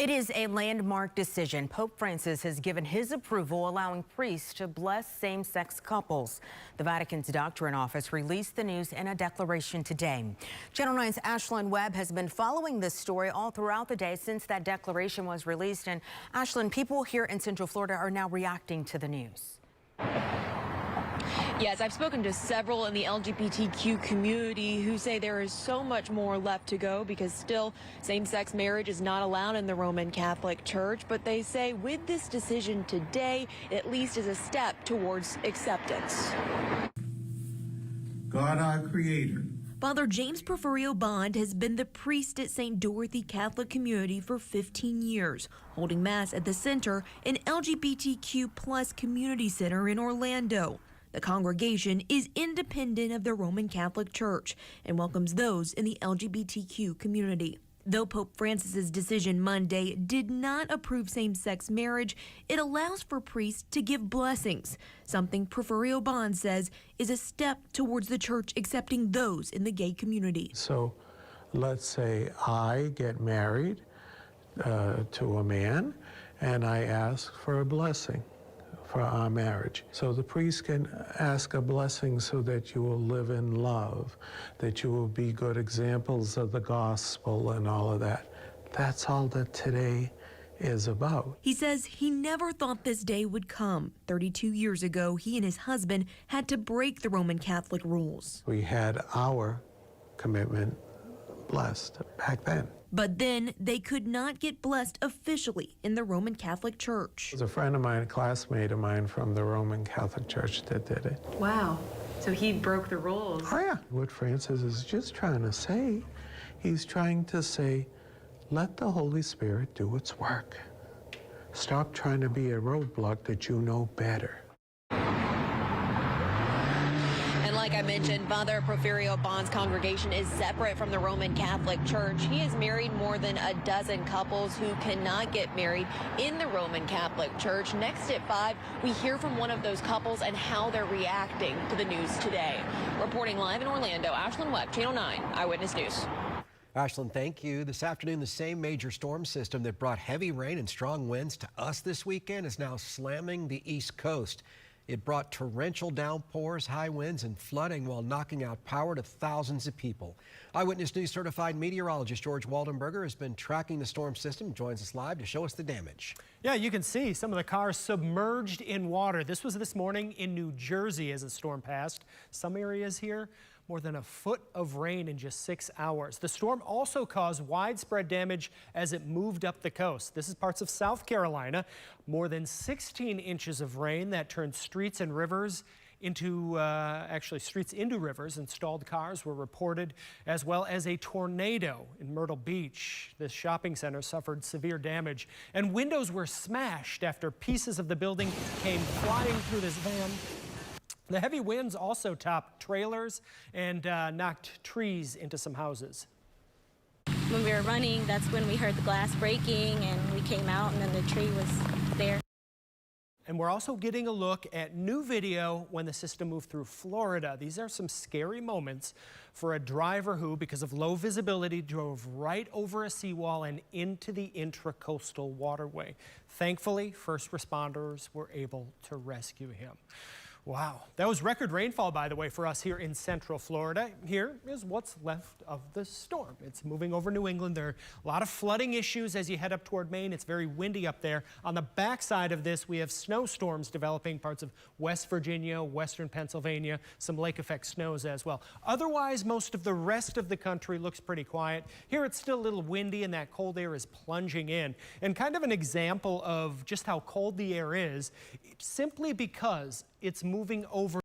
It is a landmark decision. Pope Francis has given his approval, allowing priests to bless same-sex couples. The Vatican's doctrine office released the news in a declaration today. Channel 9's Ashlyn Webb has been following this story all throughout the day since that declaration was released. And Ashlyn, people here in Central Florida are now reacting to the news. Yes, I've spoken to several in the LGBTQ community who say there is so much more left to go because still same-sex marriage is not allowed in the Roman Catholic Church. But they say with this decision today, it at least is a step towards acceptance. God, our Creator. Father James Porfirio Bond has been the priest at St. Dorothy Catholic Community for 15 years, holding Mass at the center, an LGBTQ+ community center in Orlando. The congregation is independent of the Roman Catholic Church and welcomes those in the LGBTQ community. Though Pope Francis's decision Monday did not approve same-sex marriage, it allows for priests to give blessings, something Porfirio Bond says is a step towards the church accepting those in the gay community. So let's say I get married to a man and I ask for a blessing for our marriage. So the priest can ask a blessing so that you will live in love, that you will be good examples of the gospel and all of that. That's all that today is about. He says he never thought this day would come. 32 years ago, he and his husband had to break the Roman Catholic rules. We had our commitment blessed back then. But then they could not get blessed officially in the Roman Catholic Church. It was a friend of mine, a classmate of mine from the Roman Catholic Church that did it. Wow. So he broke the rules. Oh, yeah. What Francis is just trying to say, he's trying to say, let the Holy Spirit do its work. Stop trying to be a roadblock that you know better. Like I mentioned, Father Porfirio Bond's congregation is separate from the Roman Catholic Church. He has married more than a dozen couples who cannot get married in the Roman Catholic Church. Next at 5, we hear from one of those couples and how they're reacting to the news today. Reporting live in Orlando, Ashlyn Webb, Channel 9 Eyewitness News. Ashlyn, thank you. This afternoon, the same major storm system that brought heavy rain and strong winds to us this weekend is now slamming the East Coast. It brought torrential downpours, high winds, and flooding while knocking out power to thousands of people. Eyewitness News certified meteorologist George Waldenberger has been tracking the storm system, joins us live to show us the damage. Yeah, you can see some of the cars submerged in water. This was this morning in New Jersey as the storm passed. Some areas here, more than a foot of rain in just 6 hours. The storm also caused widespread damage as it moved up the coast. This is parts of South Carolina. More than 16 inches of rain that turned streets and rivers into, streets into rivers. Installed cars were reported, as well as a tornado in Myrtle Beach. This shopping center suffered severe damage, and windows were smashed after pieces of the building came flying through this van. The heavy winds also topped trailers and knocked trees into some houses. When we were running, that's when we heard the glass breaking, and we came out, and then the tree was there. And we're also getting a look at new video when the system moved through Florida. These are some scary moments for a driver who, because of low visibility, drove right over a seawall and into the intracoastal waterway. Thankfully, first responders were able to rescue him. Wow, that was record rainfall, by the way, for us here in Central Florida. Here is what's left of the storm. It's moving over New England. There are a lot of flooding issues as you head up toward Maine. It's very windy up there. On the backside of this, we have snowstorms developing parts of West Virginia, western Pennsylvania, some lake effect snows as well. Otherwise, most of the rest of the country looks pretty quiet. Here it's still a little windy and that cold air is plunging in. And kind of an example of just how cold the air is, simply because it's moving over